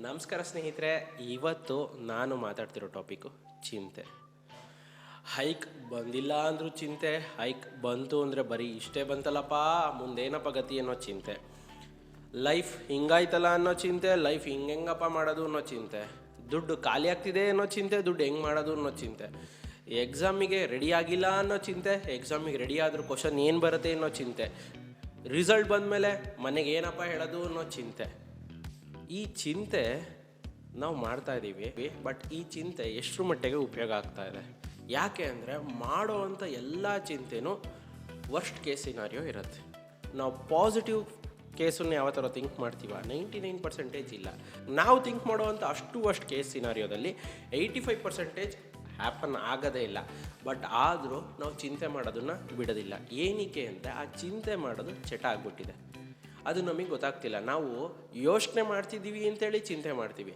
ನಮಸ್ಕಾರ ಸ್ನೇಹಿತರೆ, ಇವತ್ತು ನಾನು ಮಾತಾಡ್ತಿರೋ ಟಾಪಿಕ್ಕು ಚಿಂತೆ. ಹೈಕ್ ಬಂದಿಲ್ಲ ಅಂದರೂ ಚಿಂತೆ, ಹೈಕ್ ಬಂತು ಅಂದರೆ ಬರೀ ಇಷ್ಟೇ ಬಂತಲ್ಲಪ್ಪ ಮುಂದೇನಪ್ಪ ಗತಿ ಅನ್ನೋ ಚಿಂತೆ, ಲೈಫ್ ಹಿಂಗಾಯ್ತಲ್ಲ ಅನ್ನೋ ಚಿಂತೆ, ಲೈಫ್ ಹೆಂಗಪ್ಪ ಮಾಡೋದು ಅನ್ನೋ ಚಿಂತೆ, ದುಡ್ಡು ಖಾಲಿ ಆಗ್ತಿದೆ ಅನ್ನೋ ಚಿಂತೆ, ದುಡ್ಡು ಹೆಂಗೆ ಮಾಡೋದು ಅನ್ನೋ ಚಿಂತೆ, ಎಕ್ಸಾಮಿಗೆ ರೆಡಿ ಆಗಿಲ್ಲ ಅನ್ನೋ ಚಿಂತೆ, ಎಕ್ಸಾಮಿಗೆ ರೆಡಿ ಆದರೂ ಕ್ವಶನ್ ಏನು ಬರುತ್ತೆ ಅನ್ನೋ ಚಿಂತೆ, ರಿಸಲ್ಟ್ ಬಂದಮೇಲೆ ಮನೆಗೆ ಏನಪ್ಪ ಹೇಳೋದು ಅನ್ನೋ ಚಿಂತೆ. ಈ ಚಿಂತೆ ನಾವು ಮಾಡ್ತಾ ಇದ್ದೀವಿ, ಬಟ್ ಈ ಚಿಂತೆ ಎಷ್ಟರ ಮಟ್ಟಿಗೆ ಉಪಯೋಗ ಆಗ್ತಾ ಇದೆ? ಯಾಕೆ ಅಂದರೆ ಮಾಡೋ ಅಂಥ ಎಲ್ಲ ಚಿಂತೆನೂ ವರ್ಸ್ಟ್ ಕೇಸ್ ಸಿನಾರಿಯೋ ಇರುತ್ತೆ. ನಾವು ಪಾಸಿಟಿವ್ ಕೇಸನ್ನು ಯಾವ ಥರ ಥಿಂಕ್ ಮಾಡ್ತೀವ 99% ಇಲ್ಲ. ನಾವು ಥಿಂಕ್ ಮಾಡೋವಂಥ ಅಷ್ಟು ವರ್ಸ್ಟ್ ಕೇಸ್ ಸಿನಾರಿಯೋದಲ್ಲಿ 85% ಹ್ಯಾಪನ್ ಆಗೋದೇ ಇಲ್ಲ. ಬಟ್ ಆದರೂ ನಾವು ಚಿಂತೆ ಮಾಡೋದನ್ನು ಬಿಡೋದಿಲ್ಲ. ಏನಕ್ಕೆ ಅಂದರೆ ಆ ಚಿಂತೆ ಮಾಡೋದು ಚಟ ಆಗ್ಬಿಟ್ಟಿದೆ. ಅದು ನಮಗೆ ಗೊತ್ತಾಗ್ತಿಲ್ಲ. ನಾವು ಯೋಚನೆ ಮಾಡ್ತಿದ್ದೀವಿ ಅಂತೇಳಿ ಚಿಂತೆ ಮಾಡ್ತೀವಿ.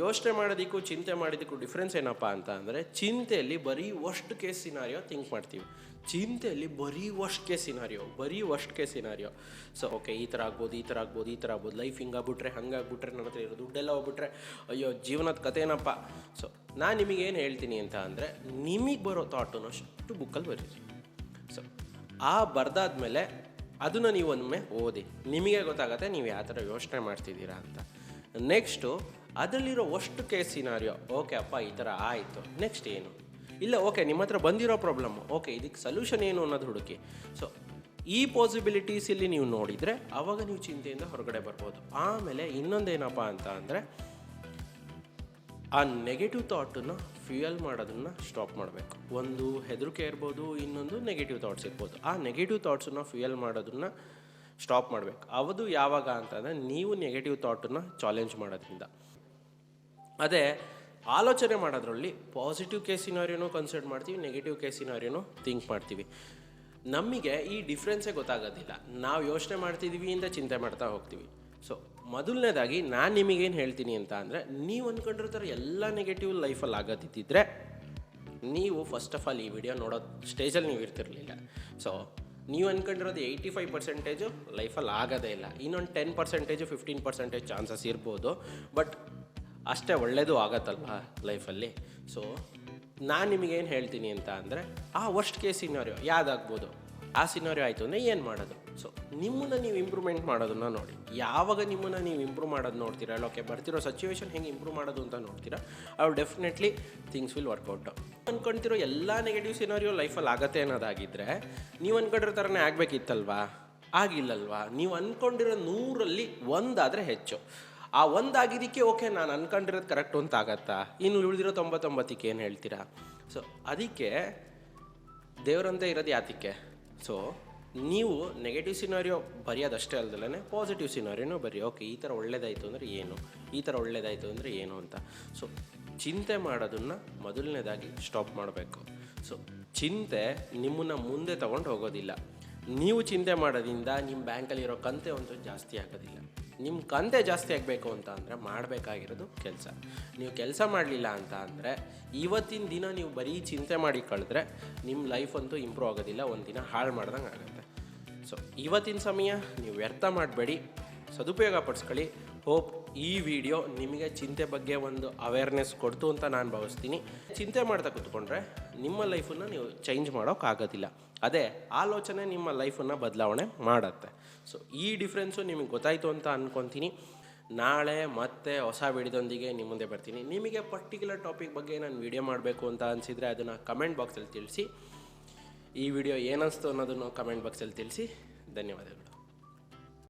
ಯೋಚನೆ ಮಾಡೋದಕ್ಕೂ ಚಿಂತೆ ಮಾಡೋದಕ್ಕೂ ಡಿಫ್ರೆನ್ಸ್ ಏನಪ್ಪ ಅಂತ ಅಂದರೆ, ಚಿಂತೆಯಲ್ಲಿ ಬರೀ ವರ್ಸ್ಟ್ ಕೇಸ್ ಸಿನಾರಿಯೋ ಥಿಂಕ್ ಮಾಡ್ತೀವಿ. ಚಿಂತೆಯಲ್ಲಿ ಬರೀ worst case scenario. So okay, ಈ ಥರ ಆಗ್ಬೋದು, ಲೈಫ್ ಹಿಂಗಾಗ್ಬಿಟ್ರೆ ಹಂಗಾಗ್ಬಿಟ್ರೆ, ನನ್ನ ಹತ್ರ ಇರೋ ದುಡ್ಡೆಲ್ಲ ಹೋಗ್ಬಿಟ್ರೆ ಅಯ್ಯೋ ಜೀವನದ ಕಥೆ ಏನಪ್ಪ. ಸೊ ನಾನು ನಿಮಗೇನು ಹೇಳ್ತೀನಿ ಅಂತ ಅಂದರೆ, ನಿಮಗೆ ಬರೋ ಥಾಟನ್ನು ಅಷ್ಟು ಬುಕ್ಕಲ್ಲಿ ಬರೀರಿ. ಸೊ ಆ ಬರ್ದಾದ್ಮೇಲೆ ಅದನ್ನು ನೀವು ಒಮ್ಮೆ ಓದಿ, ನಿಮಗೆ ಗೊತ್ತಾಗತ್ತೆ ನೀವು ಯಾವ ಥರ ಯೋಚನೆ ಮಾಡ್ತಿದ್ದೀರಾ ಅಂತ. ನೆಕ್ಸ್ಟು ಅದರಲ್ಲಿರೋ ವರ್ಸ್ಟ್ ಕೇಸ್ ಸಿನಾರಿಯೋ, ಓಕೆ ಅಪ್ಪ ಈ ಥರ ಆಯಿತು, ನೆಕ್ಸ್ಟ್ ಏನು ಇಲ್ಲ, ಓಕೆ ನಿಮ್ಮ ಹತ್ರ ಬಂದಿರೋ ಪ್ರಾಬ್ಲಮ್ಮು, ಓಕೆ ಇದಕ್ಕೆ ಸೊಲ್ಯೂಷನ್ ಏನು ಅನ್ನೋದು ಹುಡುಕಿ. ಸೊ ಈ ಪಾಸಿಬಿಲಿಟೀಸ್ ಇಲ್ಲಿ ನೀವು ನೋಡಿದರೆ ಆವಾಗ ನೀವು ಚಿಂತೆಯಿಂದ ಹೊರಗಡೆ ಬರ್ಬೋದು. ಆಮೇಲೆ ಇನ್ನೊಂದೇನಪ್ಪ ಅಂತ ಅಂದರೆ, ಆ ನೆಗೆಟಿವ್ ಥಾಟನ್ನು ಫ್ಯೂಯಲ್ ಮಾಡೋದನ್ನು ಸ್ಟಾಪ್ ಮಾಡಬೇಕು. ಒಂದು ಹೆದರಿಕೆ ಇರ್ಬೋದು, ಇನ್ನೊಂದು ನೆಗೆಟಿವ್ ಥಾಟ್ಸ್ ಇರ್ಬೋದು. ಆ ನೆಗೆಟಿವ್ ಥಾಟ್ಸನ್ನು ಫ್ಯೂಯಲ್ ಮಾಡೋದನ್ನು ಸ್ಟಾಪ್ ಮಾಡಬೇಕು. ಅದು ಯಾವಾಗ ಅಂತಂದರೆ, ನೀವು ನೆಗೆಟಿವ್ ಥಾಟನ್ನು ಚಾಲೆಂಜ್ ಮಾಡೋದ್ರಿಂದ. ಅದೇ ಆಲೋಚನೆ ಮಾಡೋದ್ರಲ್ಲಿ ಪಾಸಿಟಿವ್ ಕೇಸ್ ಸಿನಾರಿಯೋನೂ ಕನ್ಸಿಡರ್ ಮಾಡ್ತೀವಿ, ನೆಗೆಟಿವ್ ಕೇಸ್ ಸಿನಾರಿಯೋನೂ ಥಿಂಕ್ ಮಾಡ್ತೀವಿ. ನಮಗೆ ಈ ಡಿಫ್ರೆನ್ಸೇ ಗೊತ್ತಾಗೋದಿಲ್ಲ. ನಾವು ಯೋಚನೆ ಮಾಡ್ತಿದ್ದೀವಿ ಅಂತ ಚಿಂತೆ ಮಾಡ್ತಾ ಹೋಗ್ತೀವಿ. ಸೊ ಮೊದಲನೇದಾಗಿ ನಾನು ನಿಮಗೇನು ಹೇಳ್ತೀನಿ ಅಂತ ಅಂದರೆ, ನೀವು ಅಂದ್ಕೊಂಡಿರೋ ಥರ ಎಲ್ಲ ನೆಗೆಟಿವ್ ಲೈಫಲ್ಲಿ ಆಗೋದಿದ್ದರೆ ನೀವು ಫಸ್ಟ್ ಆಫ್ ಆಲ್ ಈ ವಿಡಿಯೋ ನೋಡೋ ಸ್ಟೇಜಲ್ಲಿ ನೀವು ಇರ್ತಿರಲಿಲ್ಲ. ಸೊ ನೀವು ಅಂದ್ಕೊಂಡಿರೋದು 85% ಲೈಫಲ್ಲಿ ಆಗೋದೇ ಇಲ್ಲ. ಇನ್ನೊಂದು 10% 15% ಚಾನ್ಸಸ್ ಇರ್ಬೋದು, ಬಟ್ ಅಷ್ಟೇ ಒಳ್ಳೆಯದು ಆಗತ್ತಲ್ವ ಲೈಫಲ್ಲಿ. ಸೊ ನಾನು ನಿಮಗೇನು ಹೇಳ್ತೀನಿ ಅಂತ ಅಂದರೆ, ಆ ವರ್ಸ್ಟ್ ಕೇಸ್ ಸಿನಾರಿಯೋ ಯಾವುದಾಗ್ಬೋದು, ಆ ಸಿನಾರಿಯೋ ಆಯಿತು ಅಂದರೆ ಏನು ಮಾಡೋದು? ಸೊ ನಿಮ್ಮನ್ನು ನೀವು ಇಂಪ್ರೂವ್ಮೆಂಟ್ ಮಾಡೋದನ್ನು ನೋಡಿ. ಯಾವಾಗ ನಿಮ್ಮನ್ನು ನೀವು ಇಂಪ್ರೂವ್ ಮಾಡೋದು ನೋಡ್ತೀರಾ, ಓಕೆ ಬರ್ತಿರೋ ಸಿಚುವೇಶನ್ ಹೆಂಗೆ ಇಂಪ್ರೂವ್ ಮಾಡೋದು ಅಂತ ನೋಡ್ತೀರಾ, ಅವ್ರು ಡೆಫಿನೆಟ್ಲಿ ಥಿಂಗ್ಸ್ ವಿಲ್ ವರ್ಕೌಟ್. ಅಂದ್ಕೊಳ್ತಿರೋ ಎಲ್ಲ ನೆಗೆಟಿವ್ ಸಿನಾರಿಯೋ ಲೈಫಲ್ಲಿ ಆಗತ್ತೆ ಅನ್ನೋದಾಗಿದ್ದರೆ, ನೀವು ಅಂದ್ಕೊಂಡಿರೋ ಥರನೇ ಆಗಬೇಕಿತ್ತಲ್ವಾ? ಆಗಿಲ್ಲಲ್ವಾ? ನೀವು ಅಂದ್ಕೊಂಡಿರೋ 100ರಲ್ಲಿ 1 ಆದರೆ ಹೆಚ್ಚು. ಆ 1 ಆಗಿದ್ದಕ್ಕೆ ಓಕೆ ನಾನು ಅಂದ್ಕೊಂಡಿರೋದು ಕರೆಕ್ಟು ಅಂತ ಆಗತ್ತಾ? ಇನ್ನು ಉಳಿದಿರೋ 99ಕ್ಕೆ ಏನು ಹೇಳ್ತೀರಾ? ಸೊ ಅದಕ್ಕೆ ದೇವರಂತೆ ಇರೋದು ಯಾತಕ್ಕೆ? ಸೊ ನೀವು ನೆಗೆಟಿವ್ ಸಿನಾರಿಯೋ ಬರೆಯೋದಷ್ಟೇ ಅಲ್ದಲೇ ಪಾಸಿಟಿವ್ ಸಿನಾರಿಯೋನೂ ಬರೀ. ಓಕೆ ಈ ಥರ ಒಳ್ಳೇದಾಯಿತು ಅಂದರೆ ಏನು, ಈ ಥರ ಒಳ್ಳೇದಾಯಿತು ಅಂದರೆ ಏನು ಅಂತ. ಸೊ ಚಿಂತೆ ಮಾಡೋದನ್ನು ಮೊದಲನೇದಾಗಿ ಸ್ಟಾಪ್ ಮಾಡಬೇಕು. ಸೊ ಚಿಂತೆ ನಿಮ್ಮನ್ನು ಮುಂದೆ ತೊಗೊಂಡು ಹೋಗೋದಿಲ್ಲ. ನೀವು ಚಿಂತೆ ಮಾಡೋದ್ರಿಂದ ನಿಮ್ಮ ಬ್ಯಾಂಕಲ್ಲಿರೋ ಕಂತೆ ಒಂದು ಜಾಸ್ತಿ ಆಗೋದಿಲ್ಲ. ನಿಮ್ಮ ಕಂತೆ ಜಾಸ್ತಿ ಆಗಬೇಕು ಅಂತ ಅಂದರೆ ಮಾಡಬೇಕಾಗಿರೋದು ಕೆಲಸ. ನೀವು ಕೆಲಸ ಮಾಡಲಿಲ್ಲ ಅಂತ ಅಂದರೆ ಇವತ್ತಿನ ದಿನ ನೀವು ಬರೀ ಚಿಂತೆ ಮಾಡಿ ಕಳೆದ್ರೆ ನಿಮ್ಮ ಲೈಫ್ ಅಂತೂ ಇಂಪ್ರೂವ್ ಆಗೋದಿಲ್ಲ, ಒಂದು ದಿನ ಹಾಳು ಮಾಡ್ದಂಗೆ ಆಗುತ್ತೆ. ಸೊ ಇವತ್ತಿನ ಸಮಯ ನೀವು ವ್ಯರ್ಥ ಮಾಡಬೇಡಿ, ಸದುಪಯೋಗ ಪಡಿಸ್ಕೊಳ್ಳಿ. ಹೋಪ್ ಈ ವಿಡಿಯೋ ನಿಮಗೆ ಚಿಂತೆ ಬಗ್ಗೆ ಒಂದು ಅವೇರ್ನೆಸ್ ಕೊಡ್ತು ಅಂತ ನಾನು ಭಾವಿಸ್ತೀನಿ. ಚಿಂತೆ ಮಾಡ್ತಾ ಕೂತ್ಕೊಂಡ್ರೆ ನಿಮ್ಮ ಲೈಫನ್ನು ನೀವು ಚೇಂಜ್ ಮಾಡೋಕ್ಕಾಗೋದಿಲ್ಲ. ಅದೇ ಆಲೋಚನೆ ನಿಮ್ಮ ಲೈಫನ್ನು ಬದಲಾವಣೆ ಮಾಡುತ್ತೆ. ಸೊ ಈ ಡಿಫ್ರೆನ್ಸು ನಿಮಗೆ ಗೊತ್ತಾಯಿತು ಅಂತ ಅಂದ್ಕೊತೀನಿ. ನಾಳೆ ಮತ್ತೆ ಹೊಸ ವಿಡಿಯೋದೊಂದಿಗೆ ನಿಮ್ಮ ಮುಂದೆ ಬರ್ತೀನಿ. ನಿಮಗೆ ಪರ್ಟಿಕ್ಯುಲರ್ ಟಾಪಿಕ್ ಬಗ್ಗೆ ನಾನು ವಿಡಿಯೋ ಮಾಡಬೇಕು ಅಂತ ಅನಿಸಿದರೆ ಅದನ್ನು ಕಮೆಂಟ್ ಬಾಕ್ಸಲ್ಲಿ ತಿಳಿಸಿ. ಈ ವಿಡಿಯೋ ಏನಿಸ್ತು ಅನ್ನೋದನ್ನು ಕಮೆಂಟ್ ಬಾಕ್ಸಲ್ಲಿ ತಿಳಿಸಿ. ಧನ್ಯವಾದಗಳು.